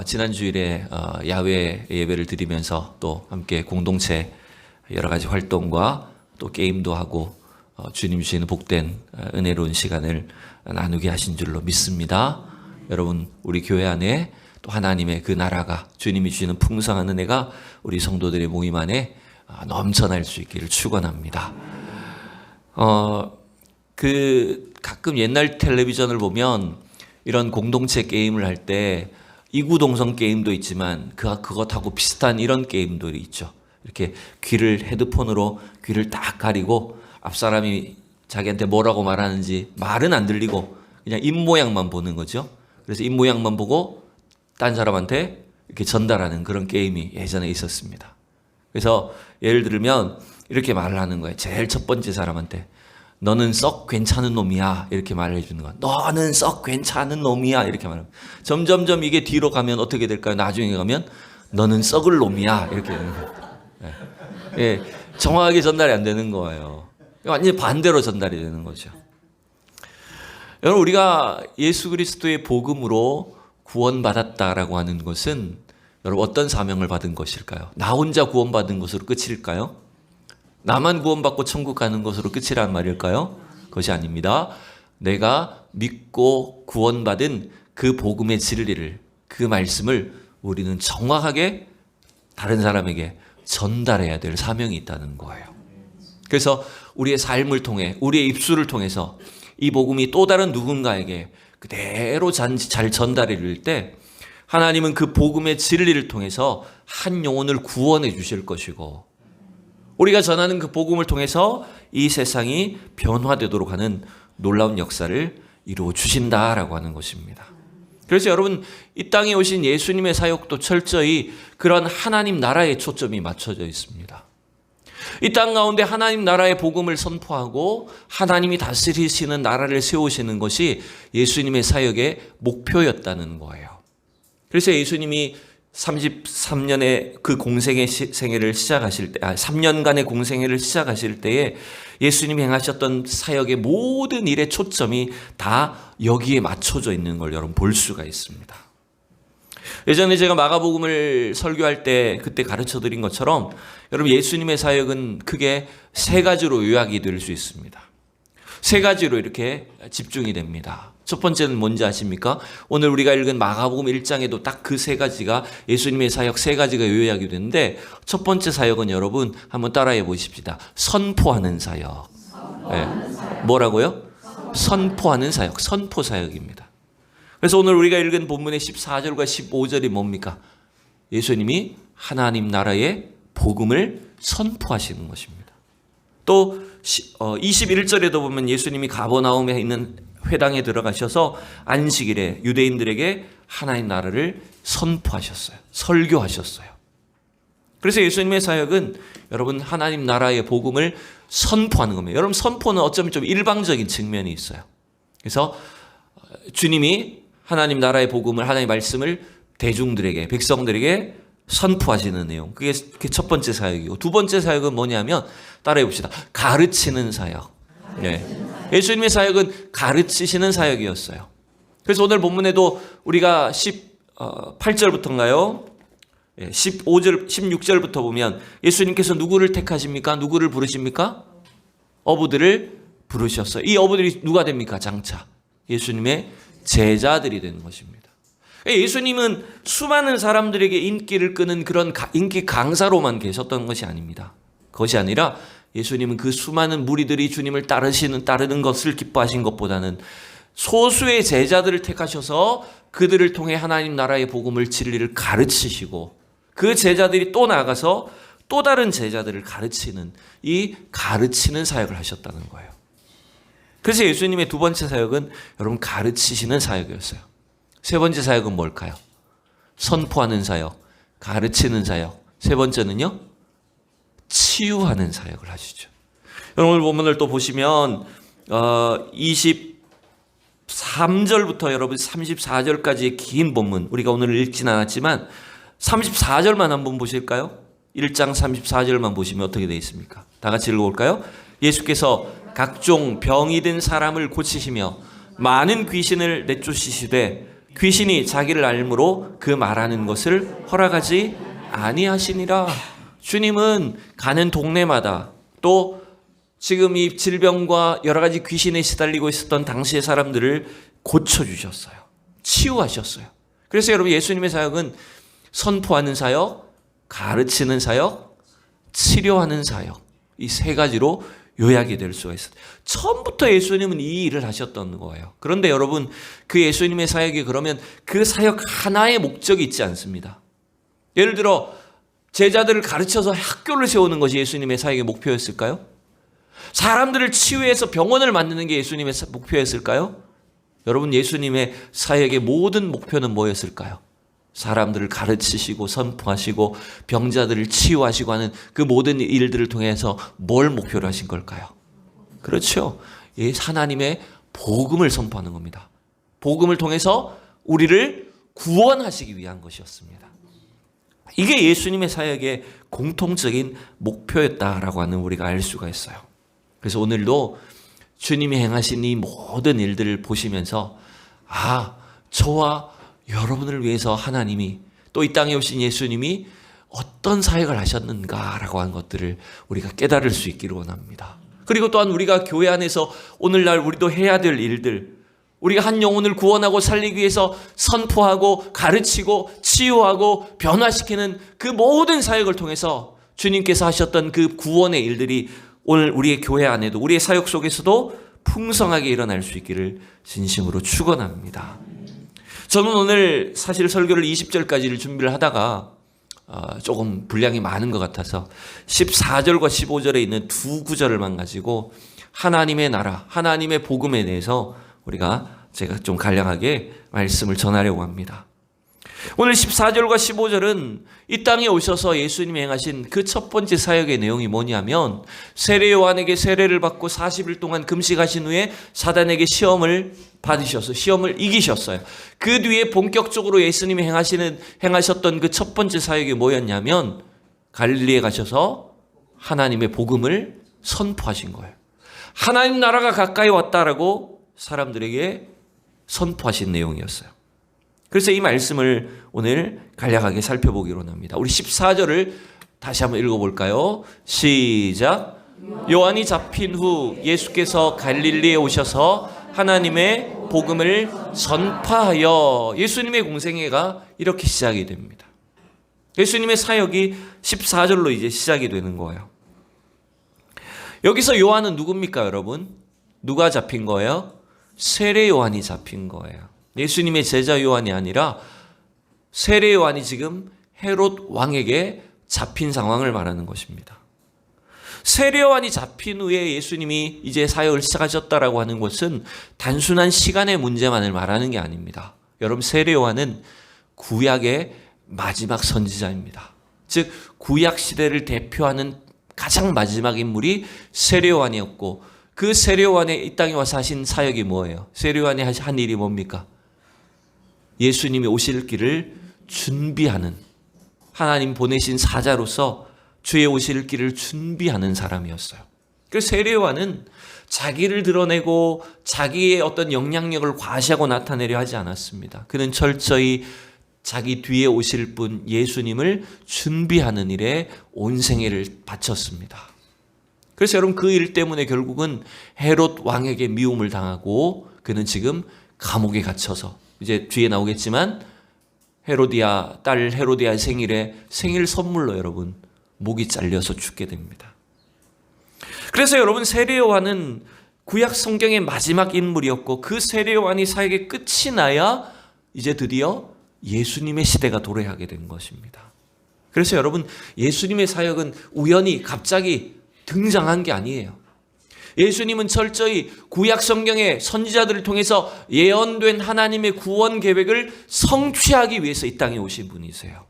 지난 주일에 야외 예배를 드리면서 또 함께 공동체 여러 가지 활동과 또 게임도 하고 주님 주시는 복된 은혜로운 시간을 나누게 하신 줄로 믿습니다. 여러분, 우리 교회 안에 또 하나님의 그 나라가, 주님이 주시는 풍성한 은혜가 우리 성도들의 모임 안에 넘쳐날 수 있기를 축원합니다. 가끔 옛날 텔레비전을 보면 이런 공동체 게임을 할 때 이구동성 게임도 있지만 그것하고 비슷한 이런 게임들이 있죠. 이렇게 헤드폰으로 귀를 딱 가리고 앞사람이 자기한테 뭐라고 말하는지 말은 안 들리고 그냥 입모양만 보는 거죠. 그래서 입모양만 보고 딴 사람한테 이렇게 전달하는 그런 게임이 예전에 있었습니다. 그래서 예를 들면 이렇게 말을 하는 거예요. 제일 첫 번째 사람한테 너는 썩 괜찮은 놈이야, 이렇게 말을 해주는 거야. 너는 썩 괜찮은 놈이야, 이렇게 말하면 점점점 이게 뒤로 가면 어떻게 될까요? 나중에 가면 너는 썩을 놈이야, 이렇게 되는 거예요. 예, 정확하게 전달이 안 되는 거예요. 완전히 반대로 전달이 되는 거죠. 여러분, 우리가 예수 그리스도의 복음으로 구원받았다라고 하는 것은 여러분 어떤 사명을 받은 것일까요? 나 혼자 구원받은 것으로 끝일까요? 나만 구원받고 천국 가는 것으로 끝이란 말일까요? 그것이 아닙니다. 내가 믿고 구원받은 그 복음의 진리를, 그 말씀을 우리는 정확하게 다른 사람에게 전달해야 될 사명이 있다는 거예요. 그래서 우리의 삶을 통해, 우리의 입술을 통해서 이 복음이 또 다른 누군가에게 그대로 잘 전달해 줄 때 하나님은 그 복음의 진리를 통해서 한 영혼을 구원해 주실 것이고, 우리가 전하는 그 복음을 통해서 이 세상이 변화되도록 하는 놀라운 역사를 이루어 주신다라고 하는 것입니다. 그래서 여러분, 이 땅에 오신 예수님의 사역도 철저히 그런 하나님 나라에 초점이 맞춰져 있습니다. 이 땅 가운데 하나님 나라의 복음을 선포하고 하나님이 다스리시는 나라를 세우시는 것이 예수님의 사역의 목표였다는 거예요. 그래서 예수님이 33년의 그 공생의 생애를 시작하실 때, 3년간의 공생애를 시작하실 때에 예수님이 행하셨던 사역의 모든 일의 초점이 다 여기에 맞춰져 있는 걸 여러분 볼 수가 있습니다. 예전에 제가 마가복음을 설교할 때 그때 가르쳐 드린 것처럼 여러분, 예수님의 사역은 크게 세 가지로 요약이 될 수 있습니다. 세 가지로 이렇게 집중이 됩니다. 첫 번째는 뭔지 아십니까? 오늘 우리가 읽은 마가복음 1장에도 딱 그 세 가지가, 예수님의 사역 세 가지가 요약이 되는데, 첫 번째 사역은 여러분 한번 따라해 보십시다. 선포하는 사역. 네. 뭐라고요? 선포하는 사역. 선포 사역입니다. 그래서 오늘 우리가 읽은 본문의 14절과 15절이 뭡니까? 예수님이 하나님 나라의 복음을 선포하시는 것입니다. 또 21절에도 보면 예수님이 가버나움에 있는 회당에 들어가셔서 안식일에 유대인들에게 하나님 나라를 선포하셨어요. 설교하셨어요. 그래서 예수님의 사역은 여러분 하나님 나라의 복음을 선포하는 겁니다. 여러분, 선포는 어쩌면 좀 일방적인 측면이 있어요. 그래서 주님이 하나님 나라의 복음을, 하나님의 말씀을 대중들에게, 백성들에게 선포하시는 내용. 그게 첫 번째 사역이고, 두 번째 사역은 뭐냐면 따라해 봅시다. 가르치는 사역. 네. 예수님의 사역은 가르치시는 사역이었어요. 그래서 오늘 본문에도 우리가 18절부터인가요? 15절, 16절부터 보면 예수님께서 누구를 택하십니까? 누구를 부르십니까? 어부들을 부르셨어요. 이 어부들이 누가 됩니까? 장차 예수님의 제자들이 되는 것입니다. 예수님은 수많은 사람들에게 인기를 끄는 그런 인기 강사로만 계셨던 것이 아닙니다. 그것이 아니라 예수님은 그 수많은 무리들이 주님을 따르는 것을 기뻐하신 것보다는 소수의 제자들을 택하셔서 그들을 통해 하나님 나라의 복음을, 진리를 가르치시고, 그 제자들이 또 나아가서 또 다른 제자들을 가르치는, 이 가르치는 사역을 하셨다는 거예요. 그래서 예수님의 두 번째 사역은 여러분 가르치시는 사역이었어요. 세 번째 사역은 뭘까요? 선포하는 사역, 가르치는 사역. 세 번째는요? 치유하는 사역을 하시죠. 오늘 본문을 또 보시면 23절부터 여러분 34절까지의 긴 본문, 우리가 오늘 읽진 않았지만 34절만 한번 보실까요? 1장 34절만 보시면 어떻게 되어 있습니까? 다 같이 읽어볼까요? 예수께서 각종 병이 든 사람을 고치시며 많은 귀신을 내쫓으시되 귀신이 자기를 알므로 그 말하는 것을 허락하지 아니하시니라. 주님은 가는 동네마다 또 지금 이 질병과 여러 가지 귀신에 시달리고 있었던 당시의 사람들을 고쳐주셨어요. 치유하셨어요. 그래서 여러분 예수님의 사역은 선포하는 사역, 가르치는 사역, 치료하는 사역, 이 세 가지로 요약이 될 수가 있어요. 처음부터 예수님은 이 일을 하셨던 거예요. 그런데 여러분 그 예수님의 사역이 그러면 그 사역 하나의 목적이 있지 않습니다. 예를 들어 제자들을 가르쳐서 학교를 세우는 것이 예수님의 사역의 목표였을까요? 사람들을 치유해서 병원을 만드는 게 예수님의 목표였을까요? 여러분 예수님의 사역의 모든 목표는 뭐였을까요? 사람들을 가르치시고 선포하시고 병자들을 치유하시고 하는 그 모든 일들을 통해서 뭘 목표로 하신 걸까요? 그렇죠. 하나님의 복음을 선포하는 겁니다. 복음을 통해서 우리를 구원하시기 위한 것이었습니다. 이게 예수님의 사역의 공통적인 목표였다라고 하는 우리가 알 수가 있어요. 그래서 오늘도 주님이 행하신 이 모든 일들을 보시면서 저와 여러분을 위해서 하나님이 또 이 땅에 오신 예수님이 어떤 사역을 하셨는가라고 하는 것들을 우리가 깨달을 수 있기를 원합니다. 그리고 또한 우리가 교회 안에서 오늘날 우리도 해야 될 일들, 우리가 한 영혼을 구원하고 살리기 위해서 선포하고 가르치고 치유하고 변화시키는 그 모든 사역을 통해서 주님께서 하셨던 그 구원의 일들이 오늘 우리의 교회 안에도 우리의 사역 속에서도 풍성하게 일어날 수 있기를 진심으로 축원합니다. 저는 오늘 사실 설교를 20절까지를 준비를 하다가 조금 분량이 많은 것 같아서 14절과 15절에 있는 두 구절을만 가지고 하나님의 나라, 하나님의 복음에 대해서 제가 좀 간략하게 말씀을 전하려고 합니다. 오늘 14절과 15절은 이 땅에 오셔서 예수님이 행하신 그 첫 번째 사역의 내용이 뭐냐면 세례 요한에게 세례를 받고 40일 동안 금식하신 후에 사단에게 시험을 받으셔서 시험을 이기셨어요. 그 뒤에 본격적으로 예수님이 행하셨던 그 첫 번째 사역이 뭐였냐면 갈릴리에 가셔서 하나님의 복음을 선포하신 거예요. 하나님 나라가 가까이 왔다라고 사람들에게 선포하신 내용이었어요. 그래서 이 말씀을 오늘 간략하게 살펴보기로 합니다. 우리 14절을 다시 한번 읽어볼까요? 시작. 요한이 잡힌 후 예수께서 갈릴리에 오셔서 하나님의 복음을 전파하여 예수님의 공생애가 이렇게 시작이 됩니다. 예수님의 사역이 14절로 이제 시작이 되는 거예요. 여기서 요한은 누굽니까, 여러분? 누가 잡힌 거예요? 세례 요한이 잡힌 거예요. 예수님의 제자 요한이 아니라 세례 요한이 지금 헤롯 왕에게 잡힌 상황을 말하는 것입니다. 세례 요한이 잡힌 후에 예수님이 이제 사역을 시작하셨다라고 하는 것은 단순한 시간의 문제만을 말하는 게 아닙니다. 여러분 세례 요한은 구약의 마지막 선지자입니다. 즉 구약 시대를 대표하는 가장 마지막 인물이 세례 요한이었고 그 세례 요한이 이 땅에 와서 하신 사역이 뭐예요? 세례 요한이 한 일이 뭡니까? 예수님이 오실 길을 준비하는 하나님 보내신 사자로서 주의 오실 길을 준비하는 사람이었어요. 그래서 세례 요한은 자기를 드러내고 자기의 어떤 영향력을 과시하고 나타내려 하지 않았습니다. 그는 철저히 자기 뒤에 오실 분 예수님을 준비하는 일에 온 생애를 바쳤습니다. 그래서 여러분 그 일 때문에 결국은 헤롯 왕에게 미움을 당하고 그는 지금 감옥에 갇혀서 이제 뒤에 나오겠지만 딸 헤로디아 생일에 생일 선물로 여러분 목이 잘려서 죽게 됩니다. 그래서 여러분 세례 요한은 구약 성경의 마지막 인물이었고 그 세례 요한이 사역의 끝이 나야 이제 드디어 예수님의 시대가 도래하게 된 것입니다. 그래서 여러분 예수님의 사역은 우연히 갑자기 등장한 게 아니에요. 예수님은 철저히 구약 성경의 선지자들을 통해서 예언된 하나님의 구원 계획을 성취하기 위해서 이 땅에 오신 분이세요.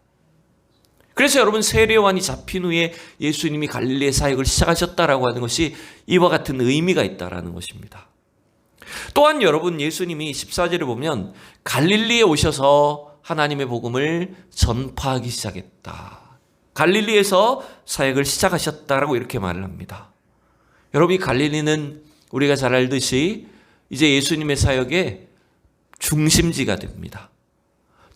그래서 여러분 세례 요한이 잡힌 후에 예수님이 갈릴리의 사역을 시작하셨다라고 하는 것이 이와 같은 의미가 있다라는 것입니다. 또한 여러분 예수님이 14절에 보면 갈릴리에 오셔서 하나님의 복음을 전파하기 시작했다. 갈릴리에서 사역을 시작하셨다라고 이렇게 말을 합니다. 여러분 이 갈릴리는 우리가 잘 알듯이 이제 예수님의 사역의 중심지가 됩니다.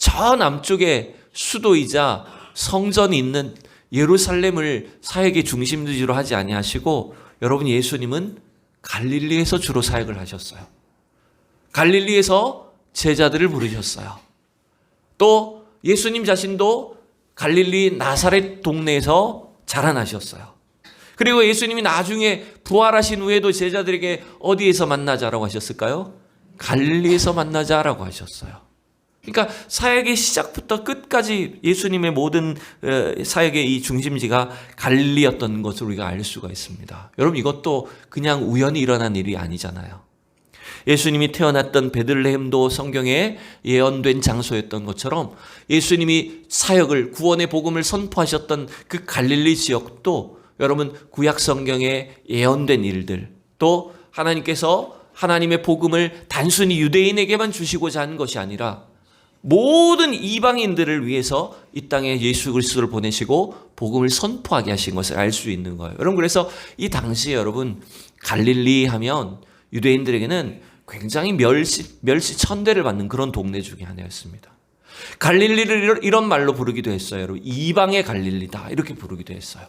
저 남쪽의 수도이자 성전이 있는 예루살렘을 사역의 중심지로 하지 아니하시고 여러분 예수님은 갈릴리에서 주로 사역을 하셨어요. 갈릴리에서 제자들을 부르셨어요. 또 예수님 자신도 갈릴리 나사렛 동네에서 자라나셨어요. 그리고 예수님이 나중에 부활하신 후에도 제자들에게 어디에서 만나자라고 하셨을까요? 갈릴리에서 만나자라고 하셨어요. 그러니까 사역의 시작부터 끝까지 예수님의 모든 사역의 이 중심지가 갈릴리였던 것을 우리가 알 수가 있습니다. 여러분 이것도 그냥 우연히 일어난 일이 아니잖아요. 예수님이 태어났던 베들레헴도 성경에 예언된 장소였던 것처럼 예수님이 사역을 구원의 복음을 선포하셨던 그 갈릴리 지역도 여러분 구약 성경에 예언된 일들 또 하나님께서 하나님의 복음을 단순히 유대인에게만 주시고자 하는 것이 아니라 모든 이방인들을 위해서 이 땅에 예수 그리스도를 보내시고 복음을 선포하게 하신 것을 알 수 있는 거예요. 여러분 그래서 이 당시에 여러분 갈릴리 하면 유대인들에게는 굉장히 멸시천대를 받는 그런 동네 중에 하나였습니다. 갈릴리를 이런 말로 부르기도 했어요. 여러분 이방의 갈릴리다 이렇게 부르기도 했어요.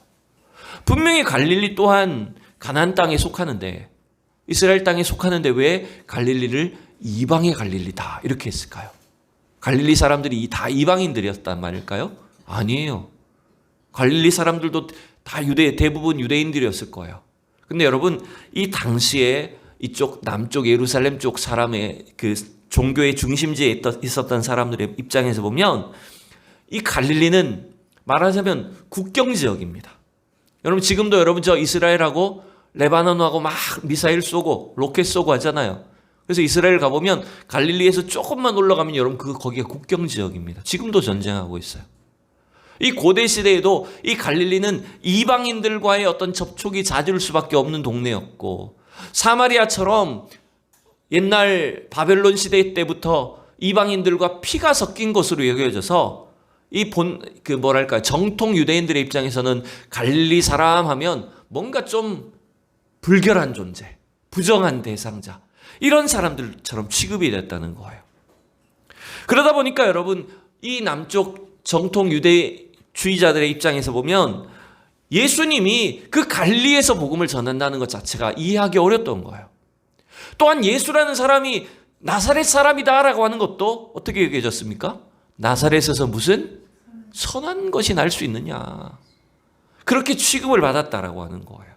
분명히 갈릴리 또한 가나안 땅에 속하는데 이스라엘 땅에 속하는데 왜 갈릴리를 이방의 갈릴리다 이렇게 했을까요? 갈릴리 사람들이 다 이방인들이었단 말일까요? 아니에요. 갈릴리 사람들도 다 대부분 유대인들이었을 거예요. 근데 여러분 이 당시에 이쪽 남쪽 예루살렘 쪽 사람의 그 종교의 중심지에 있었던 사람들의 입장에서 보면 이 갈릴리는 말하자면 국경 지역입니다. 여러분 지금도 여러분 저 이스라엘하고 레바논하고 막 미사일 쏘고 로켓 쏘고 하잖아요. 그래서 이스라엘 가보면 갈릴리에서 조금만 올라가면 여러분 거기가 국경 지역입니다. 지금도 전쟁하고 있어요. 이 고대 시대에도 이 갈릴리는 이방인들과의 어떤 접촉이 잦을 수밖에 없는 동네였고 사마리아처럼 옛날 바벨론 시대 때부터 이방인들과 피가 섞인 것으로 여겨져서 정통 유대인들의 입장에서는 갈릴리 사람 하면 뭔가 좀 불결한 존재, 부정한 대상자, 이런 사람들처럼 취급이 됐다는 거예요. 그러다 보니까 여러분, 이 남쪽 정통 유대주의자들의 입장에서 보면 예수님이 그 갈릴리에서 복음을 전한다는 것 자체가 이해하기 어렸던 거예요. 또한 예수라는 사람이 나사렛 사람이다라고 하는 것도 어떻게 여겨졌습니까? 나사렛에서 무슨 선한 것이 날 수 있느냐. 그렇게 취급을 받았다라고 하는 거예요.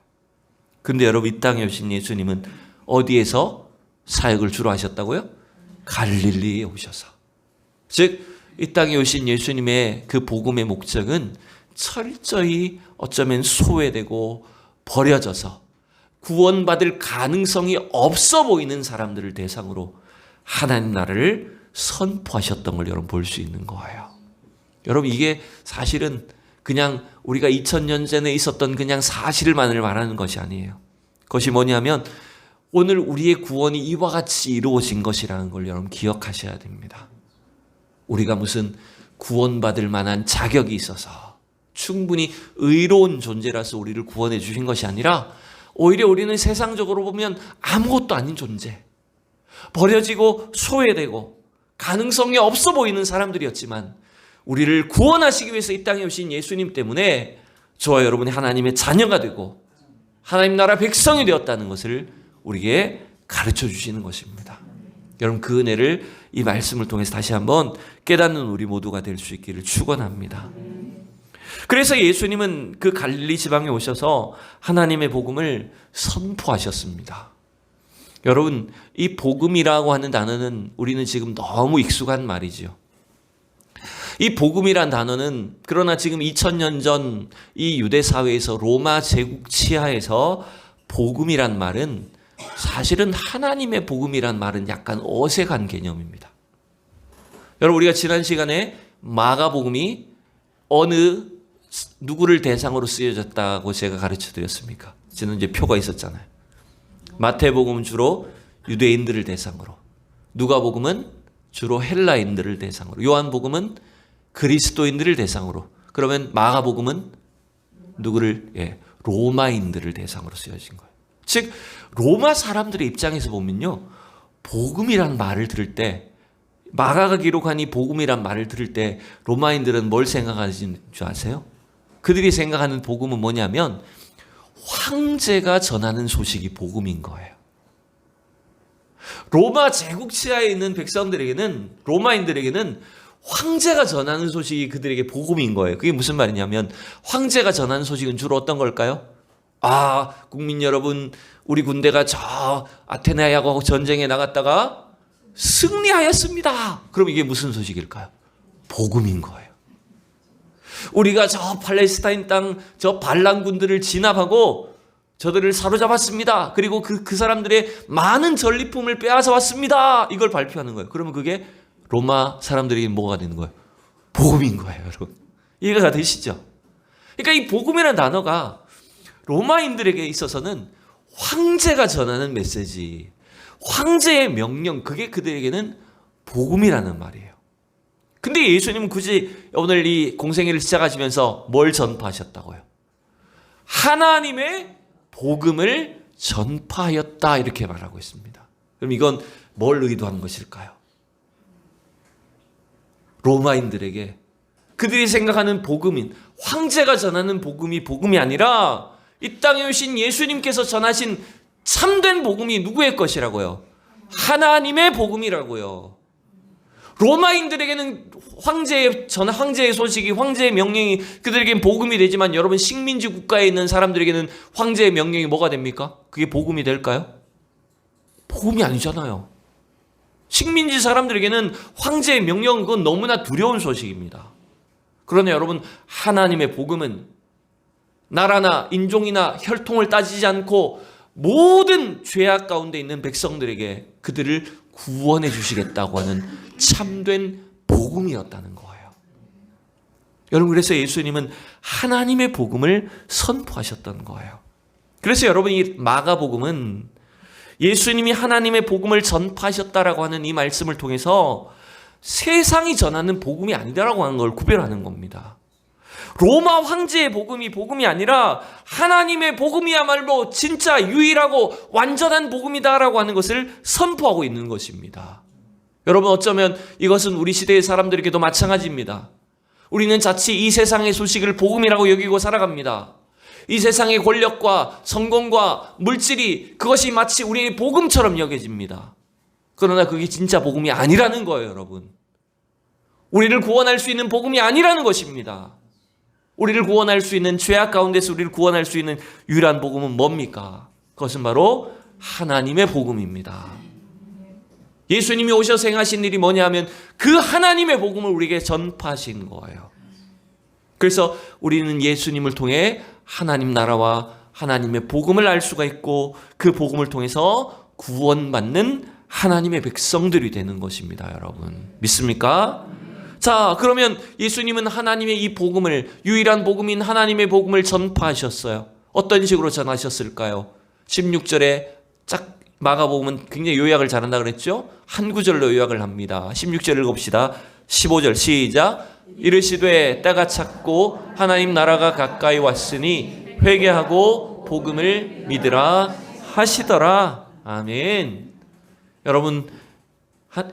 근데 여러분 이 땅에 오신 예수님은 어디에서 사역을 주로 하셨다고요? 갈릴리에 오셔서. 즉 이 땅에 오신 예수님의 그 복음의 목적은 철저히 어쩌면 소외되고 버려져서 구원받을 가능성이 없어 보이는 사람들을 대상으로 하나님 나라를 선포하셨던 걸 여러분 볼 수 있는 거예요. 여러분 이게 사실은 그냥 우리가 2000년 전에 있었던 그냥 사실만을 말하는 것이 아니에요. 그것이 뭐냐면 오늘 우리의 구원이 이와 같이 이루어진 것이라는 걸 여러분 기억하셔야 됩니다. 우리가 무슨 구원받을 만한 자격이 있어서 충분히 의로운 존재라서 우리를 구원해 주신 것이 아니라 오히려 우리는 세상적으로 보면 아무것도 아닌 존재, 버려지고 소외되고 가능성이 없어 보이는 사람들이었지만 우리를 구원하시기 위해서 이 땅에 오신 예수님 때문에 저와 여러분이 하나님의 자녀가 되고 하나님 나라 백성이 되었다는 것을 우리에게 가르쳐 주시는 것입니다. 여러분 그 은혜를 이 말씀을 통해서 다시 한번 깨닫는 우리 모두가 될 수 있기를 축원합니다. 그래서 예수님은 그 갈릴리 지방에 오셔서 하나님의 복음을 선포하셨습니다. 여러분 이 복음이라고 하는 단어는 우리는 지금 너무 익숙한 말이죠. 이 복음이란 단어는 그러나 지금 2000년 전 이 유대 사회에서 로마 제국 치하에서 복음이란 말은 사실은 하나님의 복음이란 말은 약간 어색한 개념입니다. 여러분 우리가 지난 시간에 마가복음이 어느 누구를 대상으로 쓰여졌다고 제가 가르쳐 드렸습니까? 저는 이제 표가 있었잖아요. 마태복음은 주로 유대인들을 대상으로, 누가복음은 주로 헬라인들을 대상으로, 요한복음은 그리스도인들을 대상으로, 그러면 마가복음은 누구를? 로마인들을 대상으로 쓰여진 거예요. 즉 로마 사람들의 입장에서 보면요, 복음이라는 말을 들을 때 마가가 기록한 이 복음이란 말을 들을 때 로마인들은 뭘 생각하는 줄 아세요? 그들이 생각하는 복음은 뭐냐면 황제가 전하는 소식이 복음인 거예요. 로마 제국 치하에 있는 백성들에게는, 로마인들에게는 황제가 전하는 소식이 그들에게 복음인 거예요. 그게 무슨 말이냐면 황제가 전하는 소식은 주로 어떤 걸까요? 아, 국민 여러분, 우리 군대가 저 아테네하고 전쟁에 나갔다가 승리하였습니다. 그럼 이게 무슨 소식일까요? 복음인 거예요. 우리가 저 팔레스타인 땅 저 반란군들을 진압하고 저들을 사로잡았습니다. 그리고 그 사람들의 많은 전리품을 빼앗아 왔습니다. 이걸 발표하는 거예요. 그러면 그게 로마 사람들에게 뭐가 되는 거예요? 복음인 거예요, 여러분. 이해가 되시죠? 그러니까 이 복음이라는 단어가 로마인들에게 있어서는 황제가 전하는 메시지, 황제의 명령, 그게 그들에게는 복음이라는 말이에요. 근데 예수님은 굳이 오늘 이 공생애를 시작하시면서 뭘 전파하셨다고요? 하나님의 복음을 전파하였다, 이렇게 말하고 있습니다. 그럼 이건 뭘 의도한 것일까요? 로마인들에게 그들이 생각하는 복음인 황제가 전하는 복음이 복음이 아니라 이 땅에 오신 예수님께서 전하신 참된 복음이 누구의 것이라고요? 하나님의 복음이라고요. 로마인들에게는 황제의 소식이, 황제의 명령이 그들에게는 복음이 되지만 여러분, 식민지 국가에 있는 사람들에게는 황제의 명령이 뭐가 됩니까? 그게 복음이 될까요? 복음이 아니잖아요. 식민지 사람들에게는 황제의 명령은 그건 너무나 두려운 소식입니다. 그러나 여러분, 하나님의 복음은 나라나 인종이나 혈통을 따지지 않고 모든 죄악 가운데 있는 백성들에게 그들을 구원해 주시겠다고 하는 참된 복음이었다는 거예요. 여러분, 그래서 예수님은 하나님의 복음을 선포하셨던 거예요. 그래서 여러분, 이 마가복음은 예수님이 하나님의 복음을 전파하셨다라고 하는 이 말씀을 통해서 세상이 전하는 복음이 아니다라고 하는 걸 구별하는 겁니다. 로마 황제의 복음이 복음이 아니라 하나님의 복음이야말로 진짜 유일하고 완전한 복음이다라고 하는 것을 선포하고 있는 것입니다. 여러분, 어쩌면 이것은 우리 시대의 사람들에게도 마찬가지입니다. 우리는 자칫 이 세상의 소식을 복음이라고 여기고 살아갑니다. 이 세상의 권력과 성공과 물질이, 그것이 마치 우리의 복음처럼 여겨집니다. 그러나 그게 진짜 복음이 아니라는 거예요, 여러분. 우리를 구원할 수 있는 복음이 아니라는 것입니다. 우리를 구원할 수 있는, 죄악 가운데서 우리를 구원할 수 있는 유일한 복음은 뭡니까? 그것은 바로 하나님의 복음입니다. 예수님이 오셔서 행하신 일이 뭐냐 하면 그 하나님의 복음을 우리에게 전파하신 거예요. 그래서 우리는 예수님을 통해 하나님 나라와 하나님의 복음을 알 수가 있고 그 복음을 통해서 구원받는 하나님의 백성들이 되는 것입니다. 여러분, 믿습니까? 자, 그러면 예수님은 하나님의 이 복음을, 유일한 복음인 하나님의 복음을 전파하셨어요. 어떤 식으로 전하셨을까요? 16절에 짝 마가복음은 굉장히 요약을 잘한다 그랬죠? 한 구절로 요약을 합니다. 16절 읽읍시다. 15절 시작. 이르시되 때가 찼고 하나님 나라가 가까이 왔으니 회개하고 복음을 믿으라 하시더라. 아멘. 여러분,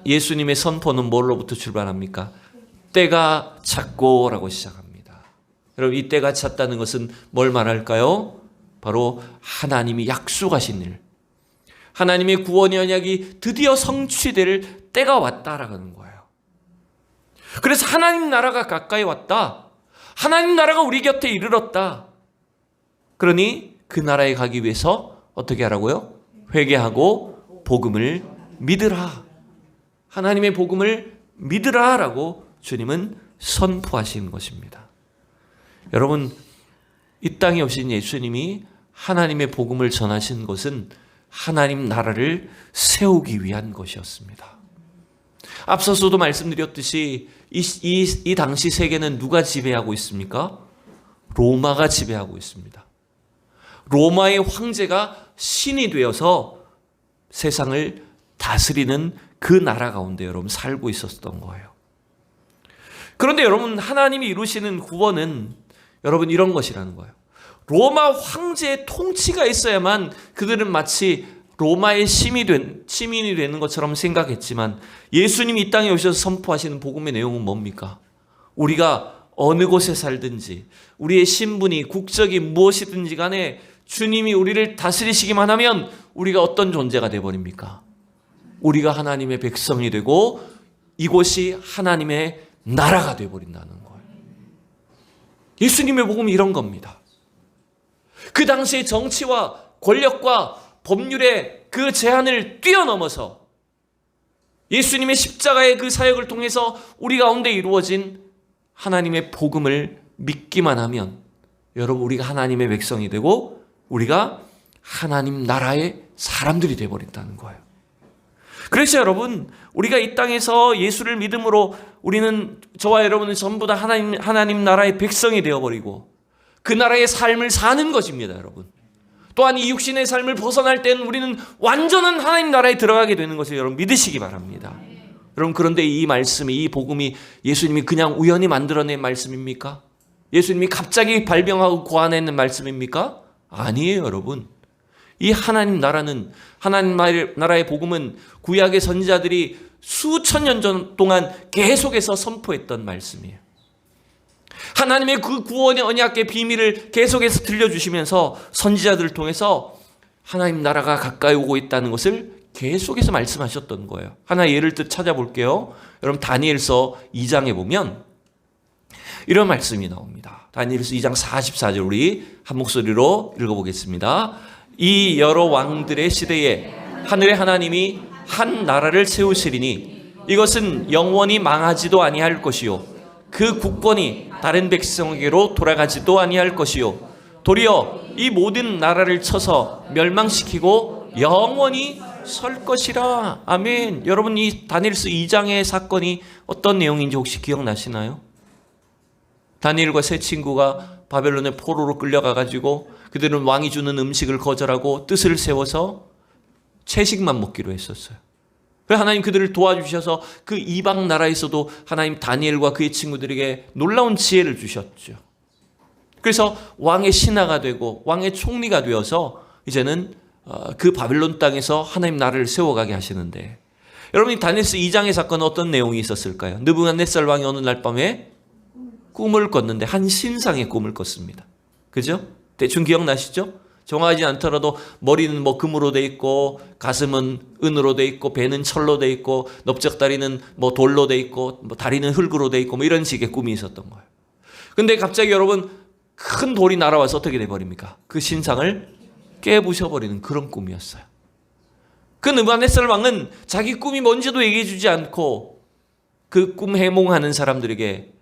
예수님의 선포는 뭘로부터 출발합니까? 때가 찼고 라고 시작합니다. 여러분, 이 때가 찼다는 것은 뭘 말할까요? 바로 하나님이 약속하신 일, 하나님의 구원의 언약이 드디어 성취될 때가 왔다라는 거예요. 그래서 하나님 나라가 가까이 왔다. 하나님 나라가 우리 곁에 이르렀다. 그러니 그 나라에 가기 위해서 어떻게 하라고요? 회개하고 복음을 믿으라. 하나님의 복음을 믿으라라고 주님은 선포하신 것입니다. 여러분, 이 땅에 오신 예수님이 하나님의 복음을 전하신 것은 하나님 나라를 세우기 위한 것이었습니다. 앞서서도 말씀드렸듯이 이 당시 세계는 누가 지배하고 있습니까? 로마가 지배하고 있습니다. 로마의 황제가 신이 되어서 세상을 다스리는 그 나라 가운데 여러분 살고 있었던 거예요. 그런데 여러분, 하나님이 이루시는 구원은 여러분 이런 것이라는 거예요. 로마 황제의 통치가 있어야만 그들은 마치 로마의 시민이 되는 것처럼 생각했지만 예수님이 이 땅에 오셔서 선포하시는 복음의 내용은 뭡니까? 우리가 어느 곳에 살든지 우리의 신분이 국적이 무엇이든지 간에 주님이 우리를 다스리시기만 하면 우리가 어떤 존재가 되어버립니까? 우리가 하나님의 백성이 되고 이곳이 하나님의 나라가 되어버린다는 거예요. 예수님의 복음이 이런 겁니다. 그 당시의 정치와 권력과 법률의 그 제한을 뛰어넘어서 예수님의 십자가의 그 사역을 통해서 우리 가운데 이루어진 하나님의 복음을 믿기만 하면 여러분 우리가 하나님의 백성이 되고 우리가 하나님 나라의 사람들이 되어버린다는 거예요. 그래서 여러분 우리가 이 땅에서 예수를 믿음으로 우리는 저와 여러분은 전부 다 하나님 나라의 백성이 되어버리고 그 나라의 삶을 사는 것입니다. 여러분 또한 이 육신의 삶을 벗어날 때는 우리는 완전한 하나님 나라에 들어가게 되는 것을 여러분 믿으시기 바랍니다. 여러분 그런데 이 말씀이 이 복음이 예수님이 그냥 우연히 만들어낸 말씀입니까? 예수님이 갑자기 발병하고 고안해낸 말씀입니까? 아니에요. 여러분 이 하나님 나라는 하나님 나라의 복음은 구약의 선지자들이 수천 년 동안 계속해서 선포했던 말씀이에요. 하나님의 그 구원의 언약의 비밀을 계속해서 들려주시면서 선지자들을 통해서 하나님 나라가 가까이 오고 있다는 것을 계속해서 말씀하셨던 거예요. 하나 예를 들 찾아볼게요. 여러분 다니엘서 2장에 보면 이런 말씀이 나옵니다. 다니엘서 2장 44절 우리 한 목소리로 읽어보겠습니다. 이 여러 왕들의 시대에 하늘의 하나님이 한 나라를 세우시리니 이것은 영원히 망하지도 아니할 것이요 그 국권이 다른 백성에게로 돌아가지도 아니할 것이요 도리어 이 모든 나라를 쳐서 멸망시키고 영원히 설 것이라. 아멘. 여러분 이 다니엘서 2장의 사건이 어떤 내용인지 혹시 기억나시나요? 다니엘과 세 친구가 바벨론의 포로로 끌려가가지고 그들은 왕이 주는 음식을 거절하고 뜻을 세워서 채식만 먹기로 했었어요. 그래서 하나님 그들을 도와주셔서 그 이방 나라에서도 하나님 다니엘과 그의 친구들에게 놀라운 지혜를 주셨죠. 그래서 왕의 신하가 되고 왕의 총리가 되어서 이제는 그 바벨론 땅에서 하나님 나라를 세워가게 하시는데 여러분이 다니엘서 2장의 사건은 어떤 내용이 있었을까요? 느부갓네살 왕이 어느 날 밤에 꿈을 꿨는데 한 신상의 꿈을 꿨습니다. 그죠? 대충 기억나시죠? 정확하지 않더라도 머리는 뭐 금으로 돼 있고 가슴은 은으로 돼 있고 배는 철로 돼 있고 넓적다리는 뭐 돌로 돼 있고 뭐 다리는 흙으로 돼 있고 뭐 이런 식의 꿈이 있었던 거예요. 근데 갑자기 여러분 큰 돌이 날아와서 어떻게 돼 버립니까? 그 신상을 깨부셔 버리는 그런 꿈이었어요. 그 느부갓네살 왕은 자기 꿈이 뭔지도 얘기해 주지 않고 그 꿈 해몽하는 사람들에게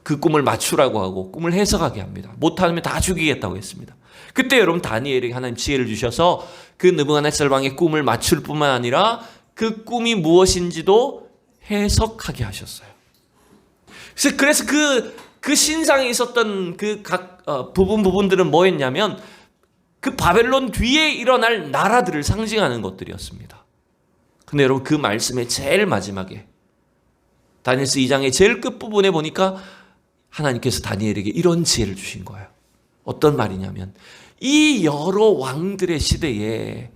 그 꿈을 맞추라고 하고 꿈을 해석하게 합니다. 못하면 다 죽이겠다고 했습니다. 그때 여러분 다니엘에게 하나님 지혜를 주셔서 그 느부갓네살 왕의 꿈을 맞출 뿐만 아니라 그 꿈이 무엇인지도 해석하게 하셨어요. 그래서 그 신상에 있었던 그 각 부분들은 뭐였냐면 그 바벨론 뒤에 일어날 나라들을 상징하는 것들이었습니다. 근데 여러분 그 말씀의 제일 마지막에 다니엘서 2장의 제일 끝부분에 보니까 하나님께서 다니엘에게 이런 지혜를 주신 거예요. 어떤 말이냐면 이 여러 왕들의 시대에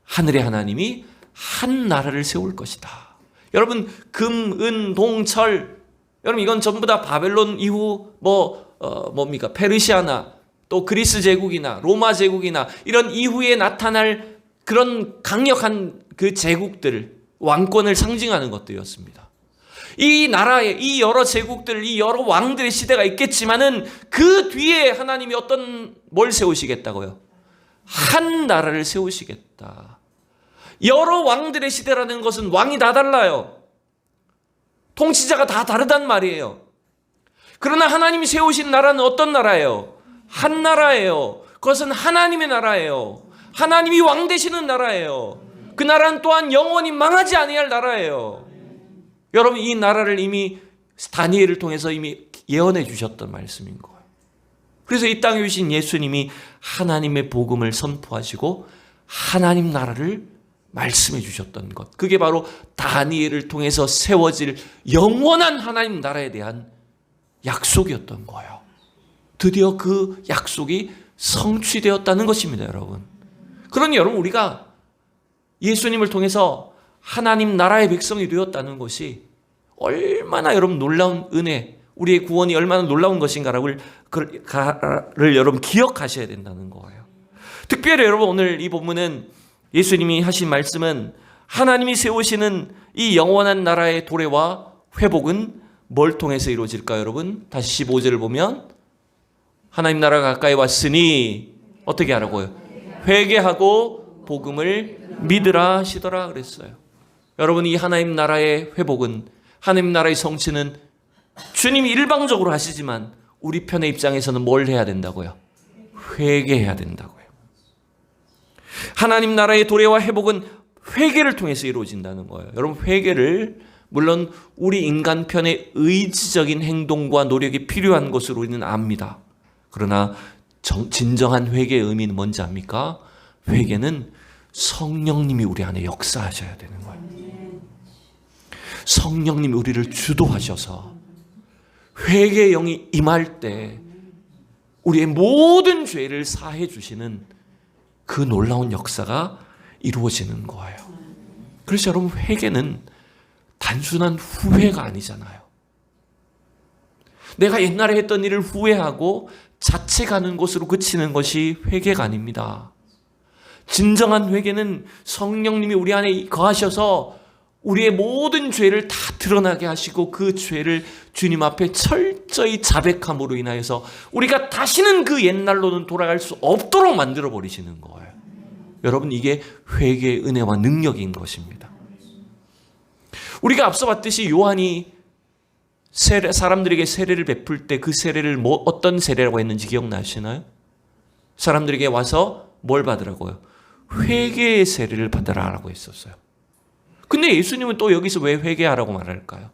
하늘의 하나님이 한 나라를 세울 것이다. 여러분 금, 은, 동, 철 여러분 이건 전부 다 바벨론 이후 뭡니까? 페르시아나 또 그리스 제국이나 로마 제국이나 이런 이후에 나타날 그런 강력한 그 제국들 왕권을 상징하는 것들이었습니다. 이 나라에 이 여러 제국들, 이 여러 왕들의 시대가 있겠지만은 그 뒤에 하나님이 뭘 세우시겠다고요? 한 나라를 세우시겠다. 여러 왕들의 시대라는 것은 왕이 다 달라요. 통치자가 다 다르단 말이에요. 그러나 하나님이 세우신 나라는 어떤 나라예요? 한 나라예요. 그것은 하나님의 나라예요. 하나님이 왕 되시는 나라예요. 그 나라는 또한 영원히 망하지 아니할 나라예요. 여러분 이 나라를 이미 다니엘을 통해서 이미 예언해 주셨던 말씀인 거예요. 그래서 이 땅에 오신 예수님이 하나님의 복음을 선포하시고 하나님 나라를 말씀해 주셨던 것. 그게 바로 다니엘을 통해서 세워질 영원한 하나님 나라에 대한 약속이었던 거예요. 드디어 그 약속이 성취되었다는 것입니다, 여러분. 그러니 여러분 우리가 예수님을 통해서 하나님 나라의 백성이 되었다는 것이 얼마나 여러분 놀라운 은혜, 우리의 구원이 얼마나 놀라운 것인가를 여러분 기억하셔야 된다는 거예요. 특별히 여러분 오늘 이 본문은 예수님이 하신 말씀은 하나님이 세우시는 이 영원한 나라의 도래와 회복은 뭘 통해서 이루어질까요, 여러분? 다시 15절을 보면 하나님 나라가 가까이 왔으니 어떻게 하라고요? 회개하고 복음을 믿으라 하시더라 그랬어요. 여러분, 이 하나님 나라의 회복은, 하나님 나라의 성취는 주님이 일방적으로 하시지만 우리 편의 입장에서는 뭘 해야 된다고요? 회개해야 된다고요. 하나님 나라의 도래와 회복은 회개를 통해서 이루어진다는 거예요. 여러분, 회개를 물론 우리 인간 편의 의지적인 행동과 노력이 필요한 것으로 우리는 압니다. 그러나 진정한 회개의 의미는 뭔지 압니까? 회개는 성령님이 우리 안에 역사하셔야 되는 거예요. 성령님이 우리를 주도하셔서 회개의 영이 임할 때 우리의 모든 죄를 사해 주시는 그 놀라운 역사가 이루어지는 거예요. 그래서 여러분, 회개는 단순한 후회가 아니잖아요. 내가 옛날에 했던 일을 후회하고 자책하는 것으로 그치는 것이 회개가 아닙니다. 진정한 회개는 성령님이 우리 안에 거하셔서 우리의 모든 죄를 다 드러나게 하시고 그 죄를 주님 앞에 철저히 자백함으로 인하여서 우리가 다시는 그 옛날로는 돌아갈 수 없도록 만들어 버리시는 거예요. 여러분, 이게 회개의 은혜와 능력인 것입니다. 우리가 앞서 봤듯이 요한이 사람들에게 세례를 베풀 때 그 세례를 어떤 세례라고 했는지 기억나시나요? 사람들에게 와서 뭘 받으라고요? 회개의 세례를 받으라고 했었어요. 근데 예수님은 또 여기서 왜 회개하라고 말할까요?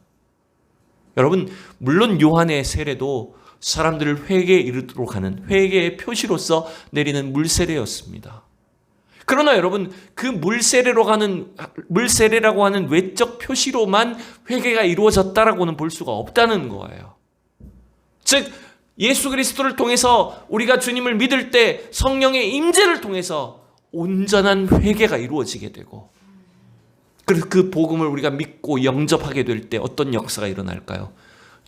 여러분, 물론 요한의 세례도 사람들을 회개에 이르도록 하는 회개의 표시로서 내리는 물세례였습니다. 그러나 여러분, 그 물세례라고 하는 외적 표시로만 회개가 이루어졌다라고는 볼 수가 없다는 거예요. 즉, 예수 그리스도를 통해서 우리가 주님을 믿을 때 성령의 임재를 통해서 온전한 회개가 이루어지게 되고, 그래서 그 복음을 우리가 믿고 영접하게 될 때 어떤 역사가 일어날까요?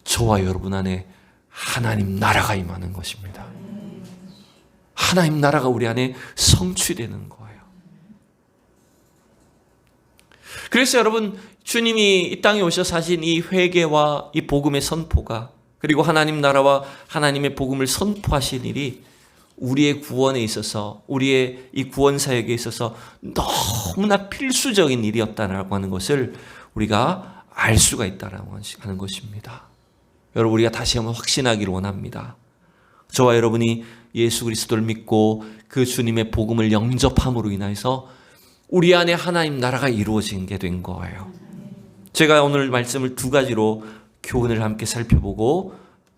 저와 여러분 안에 하나님 나라가 임하는 것입니다. 하나님 나라가 우리 안에 성취되는 거예요. 그래서 여러분, 주님이 이 땅에 오셔서 하신 이 회개와 이 복음의 선포가, 그리고 하나님 나라와 하나님의 복음을 선포하신 일이 우리의 구원에 있어서, 우리의 이 구원 사역에 있어서 너무나 필수적인 일이었다라고 하는 것을 우리가 알 수가 있다라고 하는 것입니다. 여러분, 우리가 다시 한번 확신하기를 원합니다. 저와 여러분이 예수 그리스도를 믿고 그 주님의 복음을 영접함으로 인해서 우리 안에 하나님 나라가 이루어지게 된 거예요. 제가 오늘 말씀을 두 가지로 교훈을 함께 살펴보고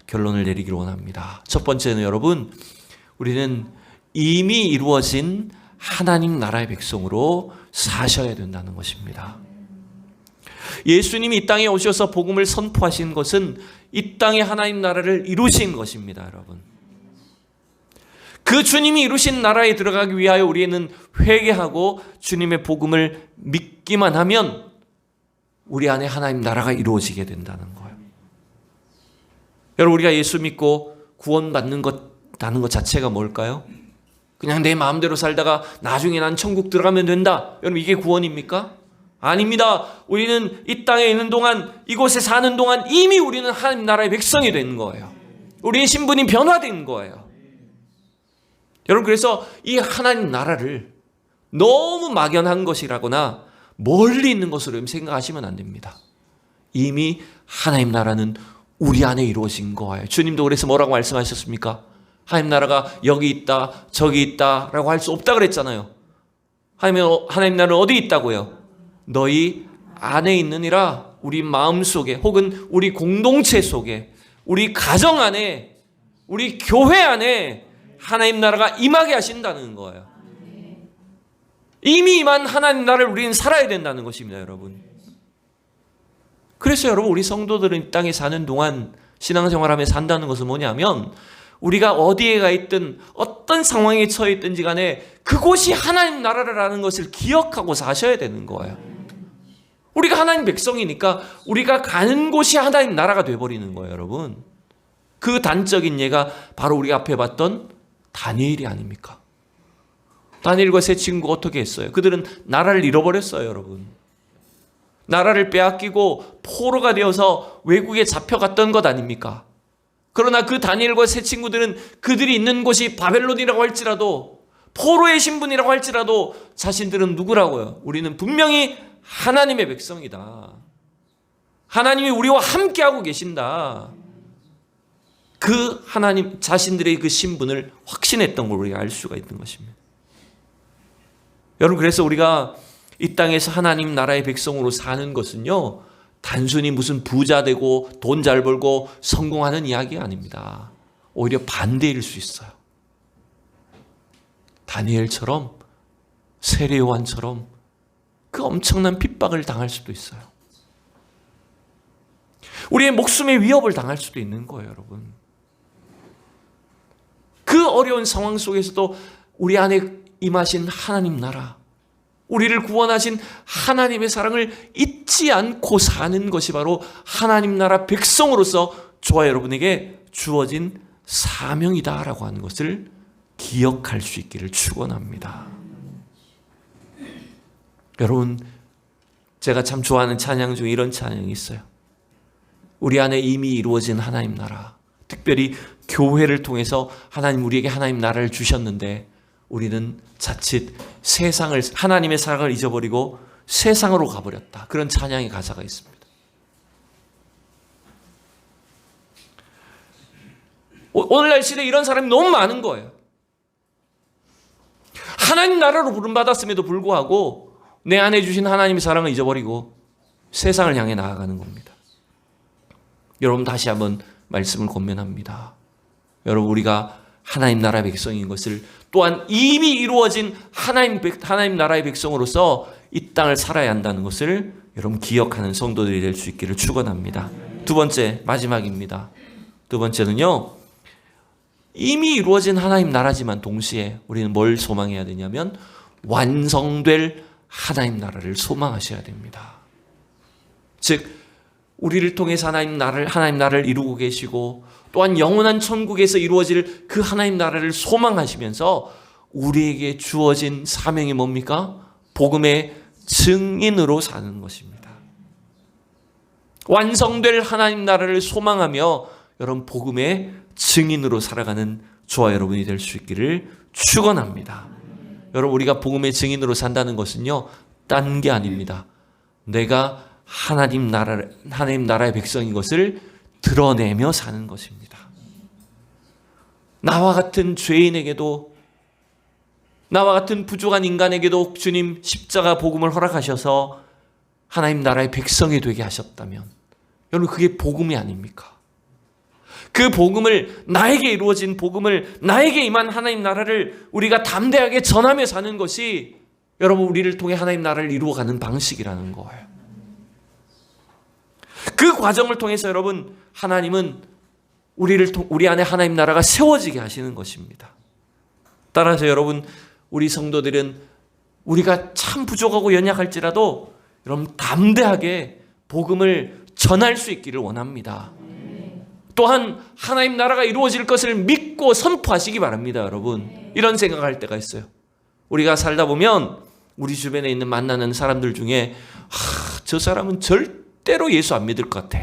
결론을 내리기를 원합니다. 첫 번째는 여러분, 우리는 이미 이루어진 하나님 나라의 백성으로 사셔야 된다는 것입니다. 예수님이 이 땅에 오셔서 복음을 선포하신 것은 이 땅에 하나님 나라를 이루신 것입니다, 여러분. 그 주님이 이루신 나라에 들어가기 위하여 우리는 회개하고 주님의 복음을 믿기만 하면 우리 안에 하나님 나라가 이루어지게 된다는 거예요. 여러분, 우리가 예수 믿고 구원받는 것 자체가 뭘까요? 그냥 내 마음대로 살다가 나중에 난 천국 들어가면 된다. 여러분, 이게 구원입니까? 아닙니다. 우리는 이 땅에 있는 동안, 이곳에 사는 동안 이미 우리는 하나님 나라의 백성이 된 거예요. 우리의 신분이 변화된 거예요. 여러분, 그래서 이 하나님 나라를 너무 막연한 것이라거나 멀리 있는 것으로 생각하시면 안 됩니다. 이미 하나님 나라는 우리 안에 이루어진 거예요. 주님도 그래서 뭐라고 말씀하셨습니까? 하나님 나라가 여기 있다, 저기 있다라고 할 수 없다 그랬잖아요. 하나님 나라는 어디 있다고요? 너희 안에 있느니라. 우리 마음 속에, 혹은 우리 공동체 속에, 우리 가정 안에, 우리 교회 안에 하나님 나라가 임하게 하신다는 거예요. 이미 임한 하나님 나라를 우리는 살아야 된다는 것입니다, 여러분. 그래서 여러분, 우리 성도들은 이 땅에 사는 동안 신앙생활하며 산다는 것은 뭐냐면 우리가 어디에 가 있든 어떤 상황에 처해 있든지 간에 그곳이 하나님 나라라는 것을 기억하고 사셔야 되는 거예요. 우리가 하나님 백성이니까 우리가 가는 곳이 하나님 나라가 돼버리는 거예요, 여러분. 그 단적인 예가 바로 우리가 앞에 봤던 다니엘이 아닙니까? 다니엘과 세 친구가 어떻게 했어요? 그들은 나라를 잃어버렸어요, 여러분. 나라를 빼앗기고 포로가 되어서 외국에 잡혀갔던 것 아닙니까? 그러나 그 다니엘과 세 친구들은 그들이 있는 곳이 바벨론이라고 할지라도 포로의 신분이라고 할지라도 자신들은 누구라고요? 우리는 분명히 하나님의 백성이다. 하나님이 우리와 함께하고 계신다. 그 하나님 자신들의 그 신분을 확신했던 걸 우리가 알 수가 있는 것입니다. 여러분, 그래서 우리가 이 땅에서 하나님 나라의 백성으로 사는 것은요, 단순히 무슨 부자 되고 돈 잘 벌고 성공하는 이야기가 아닙니다. 오히려 반대일 수 있어요. 다니엘처럼, 세례 요한처럼 그 엄청난 핍박을 당할 수도 있어요. 우리의 목숨의 위협을 당할 수도 있는 거예요, 여러분. 그 어려운 상황 속에서도 우리 안에 임하신 하나님 나라, 우리를 구원하신 하나님의 사랑을 잊지 않고 사는 것이 바로 하나님 나라 백성으로서 저와 여러분에게 주어진 사명이다라고 하는 것을 기억할 수 있기를 축원합니다. 여러분, 제가 참 좋아하는 찬양 중에 이런 찬양이 있어요. 우리 안에 이미 이루어진 하나님 나라, 특별히 교회를 통해서 하나님 우리에게 하나님 나라를 주셨는데 우리는 자칫 세상을, 하나님의 사랑을 잊어버리고 세상으로 가버렸다. 그런 찬양의 가사가 있습니다. 오늘날 시대에 이런 사람이 너무 많은 거예요. 하나님 나라로 부름받았음에도 불구하고 내 안에 주신 하나님의 사랑을 잊어버리고 세상을 향해 나아가는 겁니다. 여러분, 다시 한번 말씀을 권면합니다. 여러분, 우리가 하나님 나라의 백성인 것을, 또한 이미 이루어진 하나님 나라의 백성으로서 이 땅을 살아야 한다는 것을 여러분 기억하는 성도들이 될 수 있기를 축원합니다. 두 번째, 마지막입니다. 두 번째는요, 이미 이루어진 하나님 나라지만 동시에 우리는 뭘 소망해야 되냐면 완성될 하나님 나라를 소망하셔야 됩니다. 즉, 우리를 통해서 하나님 나라를 이루고 계시고 또한 영원한 천국에서 이루어질 그 하나님 나라를 소망하시면서 우리에게 주어진 사명이 뭡니까? 복음의 증인으로 사는 것입니다. 완성될 하나님 나라를 소망하며 여러분 복음의 증인으로 살아가는 저와 여러분이 될 수 있기를 축원합니다. 여러분, 우리가 복음의 증인으로 산다는 것은요, 딴 게 아닙니다. 내가 하나님 나라의 백성인 것을 드러내며 사는 것입니다. 나와 같은 죄인에게도, 나와 같은 부족한 인간에게도 주님 십자가 복음을 허락하셔서 하나님 나라의 백성이 되게 하셨다면 여러분, 그게 복음이 아닙니까? 그 복음을, 나에게 이루어진 복음을, 나에게 임한 하나님 나라를 우리가 담대하게 전하며 사는 것이 여러분 우리를 통해 하나님 나라를 이루어가는 방식이라는 거예요. 그 과정을 통해서 여러분, 하나님은 우리 안에 하나님 나라가 세워지게 하시는 것입니다. 따라서 여러분, 우리 성도들은 우리가 참 부족하고 연약할지라도 여러분 담대하게 복음을 전할 수 있기를 원합니다. 또한 하나님 나라가 이루어질 것을 믿고 선포하시기 바랍니다. 여러분, 이런 생각을 할 때가 있어요. 우리가 살다 보면 우리 주변에 있는 만나는 사람들 중에 저 사람은 절대로 예수 안 믿을 것 같아,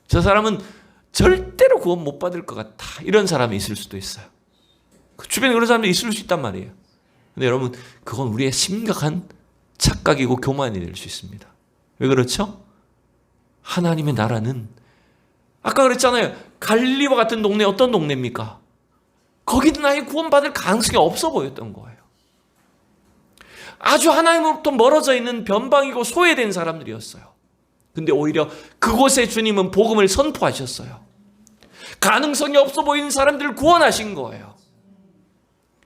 저 사람은 절대로 구원 못 받을 것 같아, 이런 사람이 있을 수도 있어요. 그 주변에 그런 사람들이 있을 수 있단 말이에요. 근데 여러분, 그건 우리의 심각한 착각이고 교만이 될 수 있습니다. 왜 그렇죠? 하나님의 나라는, 아까 그랬잖아요, 갈릴리와 같은 동네, 어떤 동네입니까? 거기는 아예 구원받을 가능성이 없어 보였던 거예요. 아주 하나님으로부터 멀어져 있는 변방이고 소외된 사람들이었어요. 근데 오히려 그곳에 주님은 복음을 선포하셨어요. 가능성이 없어 보이는 사람들을 구원하신 거예요.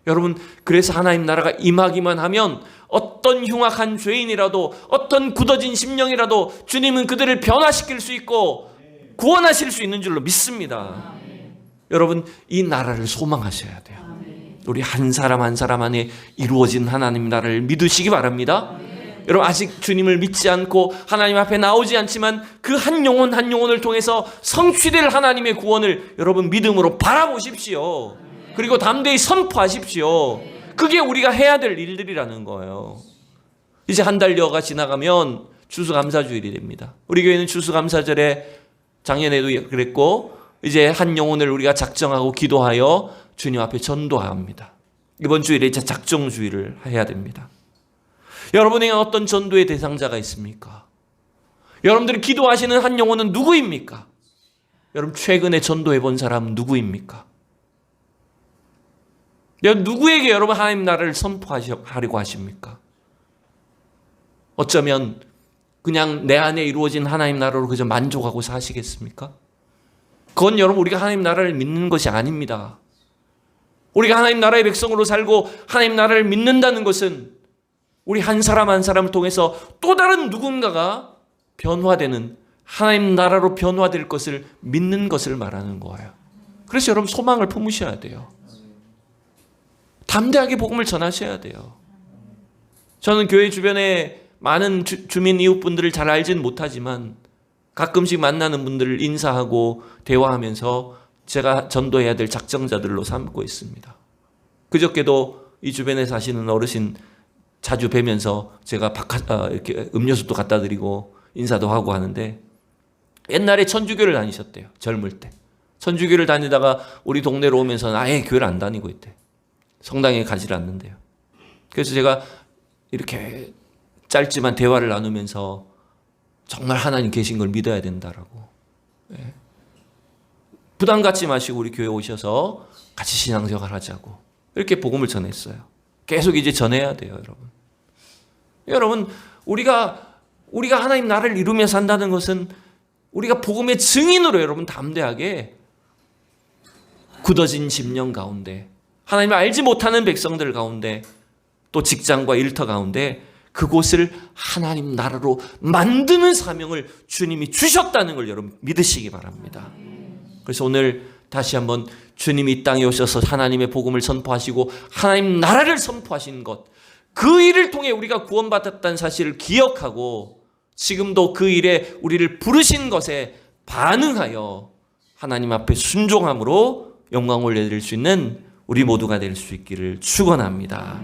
여러분, 그래서 하나님 나라가 임하기만 하면 어떤 흉악한 죄인이라도, 어떤 굳어진 심령이라도 주님은 그들을 변화시킬 수 있고 구원하실 수 있는 줄로 믿습니다. 여러분 이 나라를 소망하셔야 돼요. 우리 한 사람 한 사람 안에 이루어진 하나님 나라를 믿으시기 바랍니다. 여러분 아직 주님을 믿지 않고 하나님 앞에 나오지 않지만 그 한 영혼 한 영혼을 통해서 성취될 하나님의 구원을 여러분 믿음으로 바라보십시오. 그리고 담대히 선포하십시오. 그게 우리가 해야 될 일들이라는 거예요. 이제 한 달여가 지나가면 추수감사주일이 됩니다. 우리 교회는 추수감사절에 작년에도 그랬고 이제 한 영혼을 우리가 작정하고 기도하여 주님 앞에 전도합니다. 이번 주일에 이제 작정주일을 해야 됩니다. 여러분에게 어떤 전도의 대상자가 있습니까? 여러분들이 기도하시는 한 영혼은 누구입니까? 여러분 최근에 전도해 본 사람은 누구입니까? 누구에게 여러분 하나님 나라를 선포하려고 하십니까? 어쩌면 그냥 내 안에 이루어진 하나님 나라로 그저 만족하고 사시겠습니까? 그건 여러분 우리가 하나님 나라를 믿는 것이 아닙니다. 우리가 하나님 나라의 백성으로 살고 하나님 나라를 믿는다는 것은 우리 한 사람 한 사람을 통해서 또 다른 누군가가 변화되는 하나님 나라로 변화될 것을 믿는 것을 말하는 거예요. 그래서 여러분 소망을 품으셔야 돼요. 담대하게 복음을 전하셔야 돼요. 저는 교회 주변에 많은 주민 이웃분들을 잘 알지는 못하지만 가끔씩 만나는 분들을 인사하고 대화하면서 제가 전도해야 될 작정자들로 삼고 있습니다. 그저께도 이 주변에 사시는 어르신 자주 뵈면서 제가 이렇게 음료수도 갖다 드리고 인사도 하고 하는데 옛날에 천주교를 다니셨대요. 젊을 때. 천주교를 다니다가 우리 동네로 오면서는 아예 교회를 안 다니고 있대요. 성당에 가지 않는데요. 그래서 제가 이렇게 짧지만 대화를 나누면서 정말 하나님 계신 걸 믿어야 된다라고. 예. 부담 갖지 마시고 우리 교회 오셔서 같이 신앙생활 하자고. 이렇게 복음을 전했어요. 계속 이제 전해야 돼요, 여러분. 여러분, 우리가 하나님 나라를 이루며 산다는 것은 우리가 복음의 증인으로 여러분 담대하게 굳어진 심령 가운데 하나님을 알지 못하는 백성들 가운데 또 직장과 일터 가운데 그곳을 하나님 나라로 만드는 사명을 주님이 주셨다는 걸 여러분 믿으시기 바랍니다. 그래서 오늘 다시 한번 주님이 이 땅에 오셔서 하나님의 복음을 선포하시고 하나님 나라를 선포하신 것, 그 일을 통해 우리가 구원받았다는 사실을 기억하고 지금도 그 일에 우리를 부르신 것에 반응하여 하나님 앞에 순종함으로 영광을 올려드릴 수 있는 우리 모두가 될 수 있기를 축원합니다.